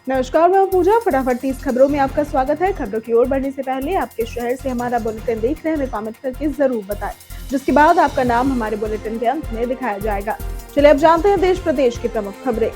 नमस्कार, मैं हूं पूजा। फटाफट 30 खबरों में आपका स्वागत है। खबरों की ओर बढ़ने से पहले आपके शहर से हमारा बुलेटिन देख रहे हैं, हमें कमेंट करके जरूर बताएं, जिसके बाद आपका नाम हमारे बुलेटिन के अंत में दिखाया जाएगा। चलिए अब जानते हैं देश प्रदेश की प्रमुख खबरें।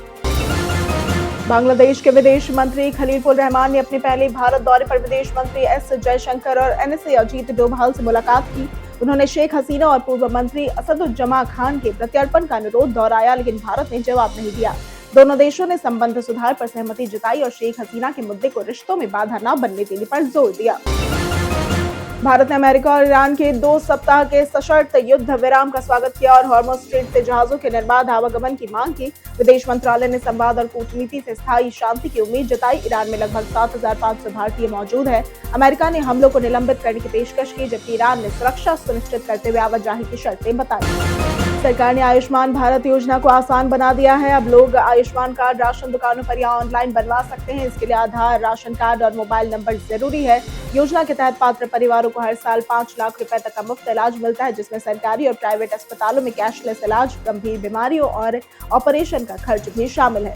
बांग्लादेश के विदेश मंत्री खलीलुर रहमान ने अपने पहले भारत दौरे पर विदेश मंत्री एस जयशंकर और एनएसए अजीत डोभाल से मुलाकात की। उन्होंने शेख हसीना और पूर्व मंत्री असदुज्जमा खान के प्रत्यर्पण का अनुरोध दोहराया, लेकिन भारत ने जवाब नहीं दिया। दोनों देशों ने संबंध सुधार पर सहमति जताई और शेख हसीना के मुद्दे को रिश्तों में बाधा न बनने देने पर जोर दिया। भारत ने अमेरिका और ईरान के 2 सप्ताह के सशर्त युद्ध विराम का स्वागत किया और हॉर्मुज़ स्ट्रेट से जहाजों के निर्बाध आवागमन की मांग की। विदेश मंत्रालय ने संवाद और कूटनीति से स्थायी शांति की उम्मीद जताई। ईरान में लगभग 7,500 भारतीय मौजूद है। अमेरिका ने हमलों को निलंबित करने की पेशकश की, जबकि ईरान ने सुरक्षा सुनिश्चित करते हुए आवाजाही की शर्तें बताई। सरकार ने आयुष्मान भारत योजना को आसान बना दिया है। अब लोग आयुष्मान कार्ड राशन दुकानों पर या ऑनलाइन बनवा सकते हैं। इसके लिए आधार, राशन कार्ड और मोबाइल नंबर जरूरी है। योजना के तहत पात्र परिवारों को हर साल 5 लाख रुपए तक का मुफ्त इलाज मिलता है, जिसमें सरकारी और प्राइवेट अस्पतालों में कैशलेस इलाज, गंभीर बीमारियों और ऑपरेशन का खर्च भी शामिल है।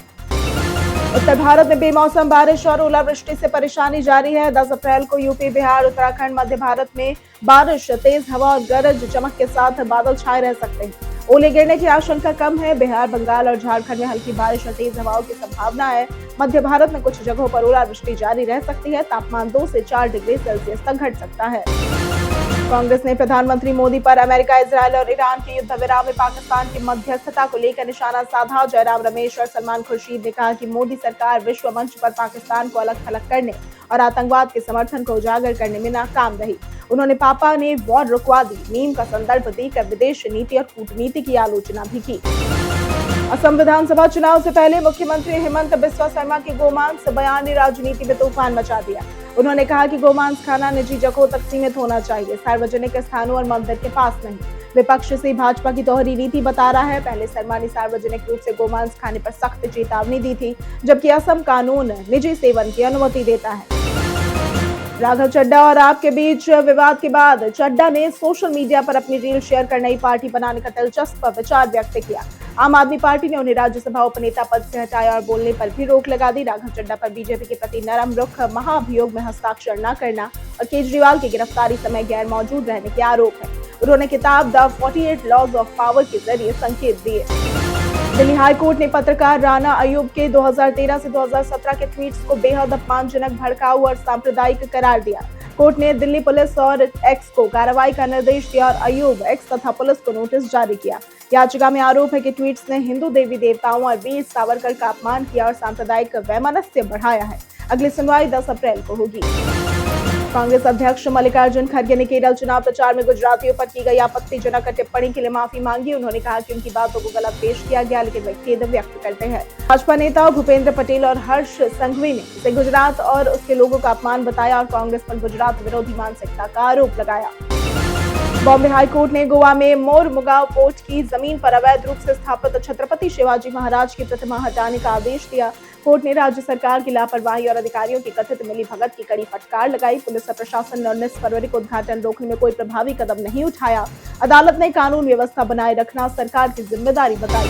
उत्तर भारत में बेमौसम बारिश और ओलावृष्टि से परेशानी जारी है। 10 अप्रैल को यूपी, बिहार, उत्तराखंड, मध्य भारत में बारिश, तेज हवा और गरज चमक के साथ बादल छाए रह सकते हैं। ओले गिरने की आशंका कम है। बिहार, बंगाल और झारखंड में हल्की बारिश और तेज हवाओं की संभावना है। मध्य भारत में कुछ जगहों पर ओलावृष्टि जारी रह सकती है। तापमान 2 से 4 डिग्री सेल्सियस तक घट सकता है। कांग्रेस ने प्रधानमंत्री मोदी पर अमेरिका, इजरायल और ईरान के युद्ध विराम में पाकिस्तान की मध्यस्थता को लेकर निशाना साधा। जयराम रमेश और सलमान खुर्शीद ने कहा कि मोदी सरकार विश्व मंच पर पाकिस्तान को अलग थलग करने और आतंकवाद के समर्थन को उजागर करने में नाकाम रही। उन्होंने पापा ने वॉर रुकवा दी मीम का संदर्भ देकर विदेश नीति और कूटनीति की आलोचना भी की। असम विधानसभा चुनाव से पहले मुख्यमंत्री हेमंत बिस्वा शर्मा के गोमांस बयान ने राजनीति में तूफान मचा दिया। उन्होंने कहा कि गोमांस खाना निजी जगहों तक सीमित होना चाहिए, सार्वजनिक स्थानों और मंदिर के पास नहीं। विपक्ष से भाजपा की दोहरी नीति बता रहा है। पहले शर्मा ने सार्वजनिक रूप से गोमांस खाने पर सख्त चेतावनी दी थी, जबकि असम कानून निजी सेवन की अनुमति देता है। राघव चड्ढा और आप के बीच विवाद के बाद चड्ढा ने सोशल मीडिया पर अपनी रील शेयर कर नई पार्टी बनाने का दिलचस्प विचार व्यक्त किया। आम आदमी पार्टी ने उन्हें राज्यसभा उपनेता पद से हटाया और बोलने पर भी रोक लगा दी। राघव चड्ढा पर बीजेपी के प्रति नरम रुख, महाभियोग में हस्ताक्षर न करना और केजरीवाल की गिरफ्तारी समय गैर मौजूद रहने के आरोप है। उन्होंने किताब द 48 लॉज ऑफ पावर के जरिए संकेत दिए। दिल्ली हाई कोर्ट ने पत्रकार राना अयूब के 2013 से 2017 के ट्वीट्स को बेहद अपमानजनक, भड़काऊ और सांप्रदायिक करार दिया। कोर्ट ने दिल्ली पुलिस और एक्स को कार्रवाई का निर्देश दिया और अयूब, एक्स तथा पुलिस को नोटिस जारी किया। याचिका में आरोप है कि ट्वीट्स ने हिंदू देवी देवताओं और वीर सावरकर का अपमान किया और सांप्रदायिक वैमनस्य बढ़ाया है। अगली सुनवाई 10 अप्रैल को होगी। कांग्रेस अध्यक्ष मल्लिकार्जुन खड़गे ने केरल चुनाव प्रचार में गुजरातियों पर की गई आपत्तिजनक टिप्पणी के लिए माफी मांगी। उन्होंने कहा कि उनकी बातों को गलत पेश किया गया, लेकिन वे खेद व्यक्त करते हैं। भाजपा नेता भूपेंद्र पटेल और हर्ष संघवी ने इसे गुजरात और उसके लोगों का अपमान बताया और कांग्रेस पर गुजरात विरोधी मानसिकता का आरोप लगाया। बॉम्बे हाई कोर्ट ने गोवा में मोरमुगांव पोर्ट की जमीन पर अवैध रूप से स्थापित छत्रपति शिवाजी महाराज की प्रतिमा हटाने का आदेश दिया। कोर्ट ने राज्य सरकार की लापरवाही और अधिकारियों की कथित मिलीभगत की कड़ी फटकार लगाई। पुलिस और प्रशासन ने 19 फरवरी को उद्घाटन रोकने में कोई प्रभावी कदम नहीं उठाया। अदालत ने कानून व्यवस्था बनाए रखना सरकार की जिम्मेदारी बताई।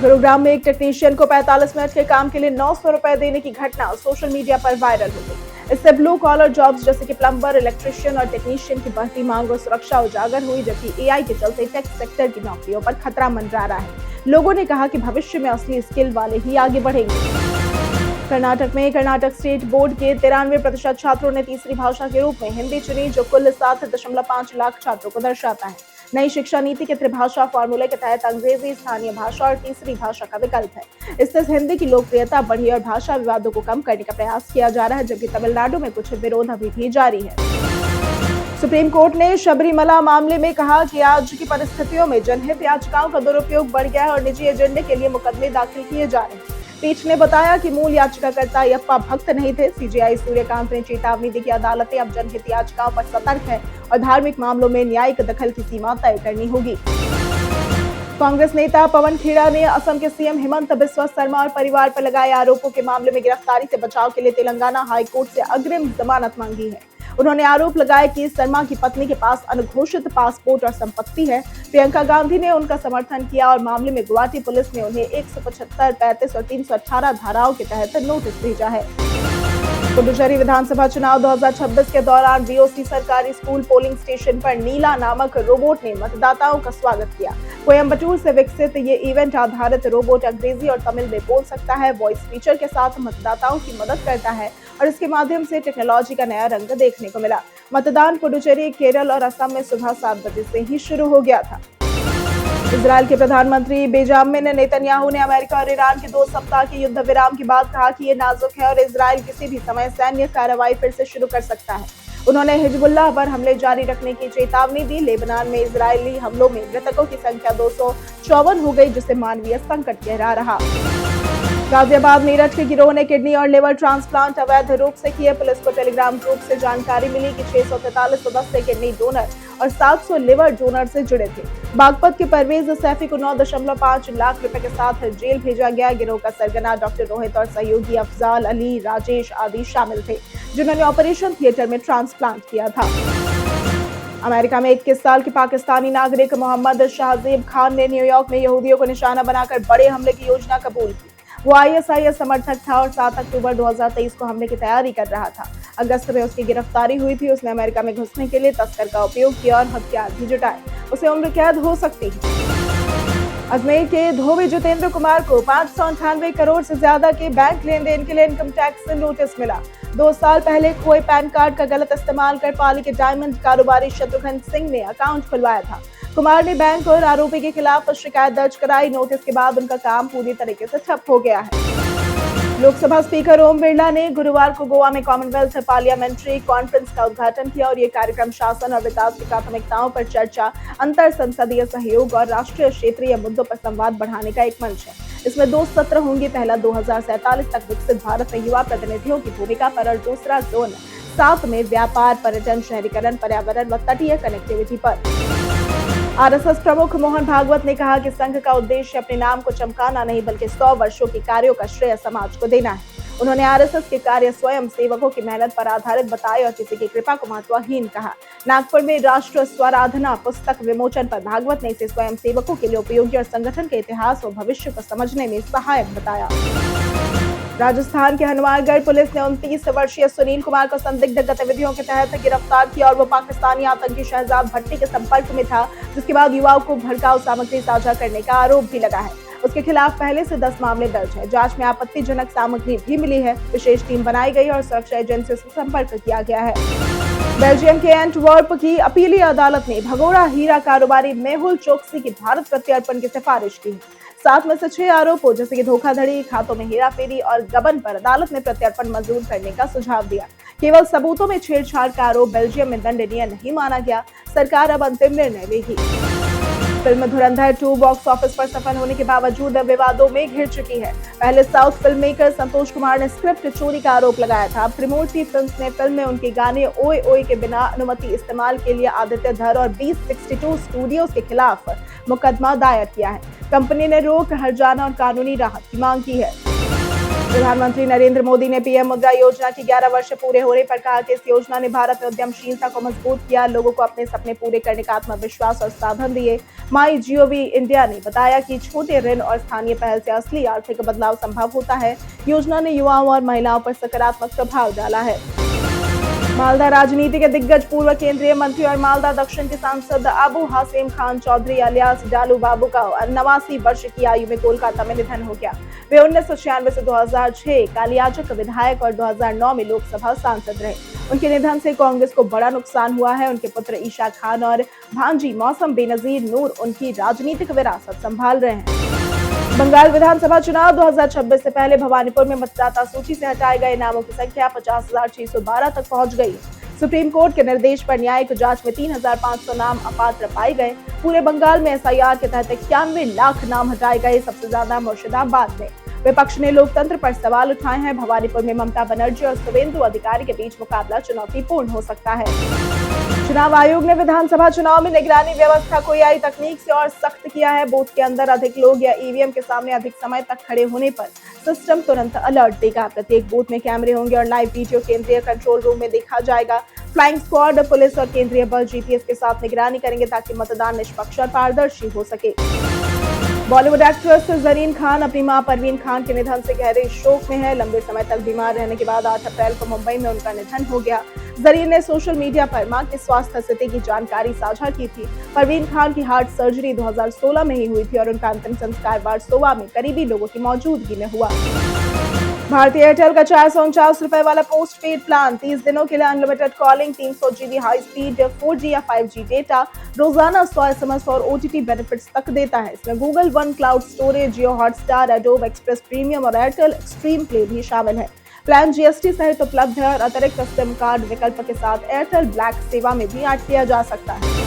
गुरुग्राम में एक टेक्नीशियन को 45 मिनट के काम के लिए 900 रुपए देने की घटना सोशल मीडिया पर वायरल हो गई। इससे ब्लू कॉलर जॉब्स जैसे कि प्लम्बर, इलेक्ट्रिशियन और टेक्नीशियन की बढ़ती मांग और सुरक्षा उजागर हुई, जबकि एआई के चलते टेक सेक्टर की नौकरियों पर खतरा मंडरा रहा है। लोगों ने कहा कि भविष्य में असली स्किल वाले ही आगे बढ़ेंगे। कर्नाटक में कर्नाटक स्टेट बोर्ड के 93% छात्रों ने तीसरी भाषा के रूप में हिंदी चुनी, जो कुल 7.5 लाख छात्रों को दर्शाता है। नई शिक्षा नीति के त्रिभाषा फॉर्मूले के तहत अंग्रेजी, स्थानीय भाषा और तीसरी भाषा का विकल्प है। इससे हिंदी की लोकप्रियता बढ़ी और भाषा विवादों को कम करने का प्रयास किया जा रहा है, जबकि तमिलनाडु में कुछ विरोध अभी भी जारी है। सुप्रीम कोर्ट ने शबरीमला मामले में कहा कि आज की परिस्थितियों में जनहित याचिकाओं का दुरुपयोग बढ़ गया है और निजी एजेंडे के लिए मुकदमे दाखिल किए जा रहे हैं। पीठ ने बताया कि मूल याचिकाकर्ता अयप्पा भक्त नहीं थे। सीजेआई सूर्यकांत ने चेतावनी दी कि अदालतें अब जनहित याचिकाओं पर सतर्क है और धार्मिक मामलों में न्यायिक दखल की सीमा तय करनी होगी। कांग्रेस नेता पवन खेड़ा ने असम के सीएम हेमंत बिस्वा शर्मा और परिवार पर लगाए आरोपों के मामले में गिरफ्तारी से बचाव के लिए तेलंगाना हाई कोर्ट से अग्रिम जमानत मांगी है। उन्होंने आरोप लगाया कि शर्मा की पत्नी के पास अनघोषित पासपोर्ट और संपत्ति है। प्रियंका गांधी ने उनका समर्थन किया और मामले में गुवाहाटी पुलिस ने उन्हें 175, 35 और 318 धाराओं के तहत नोटिस भेजा है। पुडुचेरी विधानसभा चुनाव 2026 के दौरान बीओसी सरकारी स्कूल पोलिंग स्टेशन पर नीला नामक रोबोट ने मतदाताओं का स्वागत किया। कोयम्बटूर से विकसित ये इवेंट आधारित रोबोट अंग्रेजी और तमिल में बोल सकता है, वॉइस फीचर के साथ मतदाताओं की मदद करता है और इसके माध्यम से टेक्नोलॉजी का नया रंग देखने को मिला। मतदान पुडुचेरी, केरल और असम में सुबह 7 बजे से ही शुरू हो गया था। इजराइल के प्रधानमंत्री बेंजामिन नेतन्याहू ने अमेरिका और ईरान के 2 सप्ताह के युद्ध विराम के बाद कहा कि ये नाजुक है और इजराइल किसी भी समय सैन्य कार्रवाई फिर से शुरू कर सकता है। उन्होंने हिजबुल्लाह पर हमले जारी रखने की चेतावनी दी। लेबनान में इजरायली हमलों में मृतकों की संख्या 254 हो गई, जिसे मानवीय संकट गहरा रहा। गाजियाबाद मेरठ के गिरोह ने किडनी और लिवर ट्रांसप्लांट अवैध रूप से किए। पुलिस को टेलीग्राम ग्रुप से जानकारी मिली कि 643 सदस्य किडनी डोनर और 700 लिवर डोनर से जुड़े थे। बागपत के परवेज सैफी को 9.5 लाख रुपए के साथ जेल भेजा गया। गिरोह का सरगना डॉक्टर रोहित और सहयोगी अफजाल अली, राजेश आदि शामिल थे, जिन्होंने ऑपरेशन थिएटर में ट्रांसप्लांट किया था। अमेरिका में 21 साल के पाकिस्तानी नागरिक मोहम्मद शाहजेब खान ने न्यूयॉर्क में यहूदियों को निशाना बनाकर बड़े हमले की योजना कबूल की। वो आईएसआईएस समर्थक था और 7 अक्टूबर 2023 को हमले की तैयारी कर रहा था। अगस्त में उसकी गिरफ्तारी हुई थी। उसने अमेरिका में घुसने के लिए तस्कर का उपयोग किया और हथियार भी जुटाए। उसे उम्र कैद हो सकती है। अजमेर के धोबी जितेंद्र कुमार को 598 करोड़ से ज्यादा के बैंक लेन देन के लिए इनकम टैक्स से नोटिस मिला। 2 साल पहले खोए पैन कार्ड का गलत इस्तेमाल कर पाली के डायमंड कारोबारी शत्रुघ्न सिंह ने अकाउंट खुलवाया था। कुमार ने बैंक और आरोपी के खिलाफ शिकायत दर्ज कराई। नोटिस के बाद उनका काम पूरी तरीके से ठप हो गया है। लोकसभा स्पीकर ओम बिरला ने गुरुवार को गोवा में कॉमनवेल्थ पार्लियामेंट्री कॉन्फ्रेंस का उद्घाटन किया और ये कार्यक्रम शासन और विकास की प्राथमिकताओं पर चर्चा, अंतर संसदीय सहयोग और राष्ट्रीय क्षेत्रीय मुद्दों पर संवाद बढ़ाने का एक मंच है। इसमें 2 सत्र होंगे, पहला 2047 तक विकसित भारत में युवा प्रतिनिधियों की भूमिका पर और दूसरा जोन 7 में व्यापार, पर्यटन, शहरीकरण, पर्यावरण व तटीय कनेक्टिविटी पर। आरएसएस प्रमुख मोहन भागवत ने कहा कि संघ का उद्देश्य अपने नाम को चमकाना नहीं बल्कि 100 वर्षों के कार्यों का श्रेय समाज को देना है। उन्होंने आरएसएस के कार्य स्वयं सेवकों की मेहनत पर आधारित बताए और किसी की कृपा को महत्वहीन कहा। नागपुर में राष्ट्र स्वराधना पुस्तक विमोचन पर भागवत ने इसे स्वयं सेवकों के लिए उपयोगी और संगठन के इतिहास और भविष्य को समझने में सहायक बताया। राजस्थान के हनुमानगढ़ पुलिस ने 29 वर्षीय सुनील कुमार को संदिग्ध गतिविधियों के तहत गिरफ्तार किया और वो पाकिस्तानी आतंकी शहजाद भट्टी के संपर्क में था, जिसके बाद युवाओं को भड़काऊ सामग्री साझा करने का आरोप भी लगा है। उसके खिलाफ पहले से 10 मामले दर्ज है। जांच में आपत्तिजनक सामग्री भी मिली है। विशेष टीम बनाई गई और सुरक्षा एजेंसी से संपर्क किया गया है। बेल्जियम के एंटवर्प की अपीली अदालत ने भगोड़ा हीरा कारोबारी मेहुल चोकसी की भारत प्रत्यर्पण की सिफारिश की। 7 में से 6 आरोपों जैसे कि धोखाधड़ी, खातों में हेराफेरी और गबन पर अदालत ने प्रत्यर्पण मंजूर करने का सुझाव दिया। केवल सबूतों में छेड़छाड़ का आरोप बेल्जियम में दंडनीय नहीं माना गया। सरकार अब अंतिम निर्णय लेगी। फिल्म धुरंधर 2 बॉक्स ऑफिस पर सफल होने के बावजूद विवादों में घिर चुकी है। पहले south film maker Santosh Kumar ने स्क्रिप्ट चोरी का आरोप लगाया था। त्रिमूर्ति फिल्म्स ने फिल्म में उनके गाने ओए ओए के बिना अनुमति इस्तेमाल के लिए आदित्य धर और 2062 स्टूडियोज के खिलाफ मुकदमा दायर किया है। कंपनी ने रोक, हर्जाना और कानूनी राहत की मांग की है। प्रधानमंत्री नरेंद्र मोदी ने पीएम मुद्रा योजना की 11 वर्ष पूरे होने पर कहा कि इस योजना ने भारत में उद्यमशीलता को मजबूत किया, लोगों को अपने सपने पूरे करने का आत्मविश्वास और साधन दिए। MyGov इंडिया ने बताया कि छोटे ऋण और स्थानीय पहल से असली आर्थिक बदलाव संभव होता है। योजना ने युवाओं और महिलाओं पर सकारात्मक प्रभाव डाला है। मालदा राजनीति के दिग्गज पूर्व केंद्रीय मंत्री और मालदा दक्षिण के सांसद अबू हासिम खान चौधरी अलियास डालू बाबू का 89 वर्ष की आयु में कोलकाता में निधन हो गया। वे 1996 से 2006 कालियाचक विधायक और 2009 में लोकसभा सांसद रहे। उनके निधन से कांग्रेस को बड़ा नुकसान हुआ है। उनके पुत्र ईशा खान और भांजी मौसम बेनजीर नूर उनकी राजनीतिक विरासत संभाल रहे हैं। बंगाल विधानसभा चुनाव 2026 से पहले भवानीपुर में मतदाता सूची से हटाए गए नामों की संख्या 50,612 तक पहुंच गई। सुप्रीम कोर्ट के निर्देश पर न्यायिक जांच में 3,500 नाम अपात्र पाए गए। पूरे बंगाल में एसआईआर के तहत 91 लाख नाम हटाए गए, सबसे ज्यादा मुर्शिदाबाद में। विपक्ष ने लोकतंत्र पर सवाल उठाए हैं। भवानीपुर में ममता बनर्जी और शुवेंदु अधिकारी के बीच मुकाबला चुनौतीपूर्ण हो सकता है। चुनाव आयोग ने विधानसभा चुनाव में निगरानी व्यवस्था को एआई तकनीक से और सख्त किया है। बूथ के अंदर अधिक लोग या ईवीएम के सामने अधिक समय तक खड़े होने पर सिस्टम तुरंत अलर्ट देगा। प्रत्येक बूथ में कैमरे होंगे और लाइव वीडियो केंद्रीय कंट्रोल रूम में देखा जाएगा। फ्लाइंग स्क्वाड, पुलिस और केंद्रीय बल जीपीएस के साथ निगरानी करेंगे ताकि मतदान निष्पक्ष और पारदर्शी हो सके। बॉलीवुड एक्ट्रेस जरीन खान अपनी मां परवीन खान के निधन से गहरे शोक में है। लंबे समय तक बीमार रहने के बाद 8 अप्रैल को मुंबई में उनका निधन हो गया। जरीन ने सोशल मीडिया पर मां की स्वास्थ्य स्थिति की जानकारी साझा की थी। परवीन खान की हार्ट सर्जरी 2016 में ही हुई थी और उनका अंतिम संस्कार वारसोवा में करीबी लोगों की मौजूदगी में हुआ। भारतीय एयरटेल का 449 रुपए वाला पोस्ट पेड प्लान 30 दिनों के लिए unlimited calling, 300 GB high speed 4G या 5G डेटा, रोजाना 100 SMS और OTT बेनिफिट्स तक देता है। इसमें गूगल वन क्लाउड स्टोरेज, जियो हॉटस्टार, एडोब एक्सप्रेस प्रीमियम और एयरटेल एक्सट्रीम प्ले भी शामिल है। प्लान GST सहित उपलब्ध है और अतिरिक्त सिम कार्ड विकल्प के साथ एयरटेल ब्लैक सेवा में भी ऐड किया जा सकता है।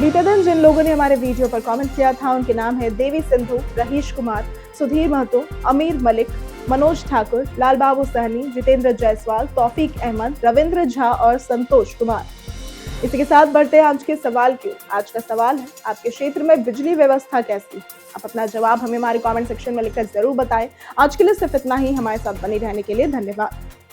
बीते दिन जिन लोगों ने हमारे वीडियो पर कमेंट किया था उनके नाम है देवी सिंधु, रहीश कुमार, सुधीर महतो, अमीर मलिक, मनोज ठाकुर, लाल बाबू सहनी, जितेंद्र जायसवाल, तौफीक अहमद, रविंद्र झा और संतोष कुमार। इसी के साथ बढ़ते हैं आज के सवाल की। आज का सवाल है, आपके क्षेत्र में बिजली व्यवस्था कैसी है? आप अपना जवाब हमें हमारे कमेंट सेक्शन में लिखकर जरूर बताएं। आज के लिए सिर्फ इतना ही। हमारे साथ बने रहने के लिए धन्यवाद।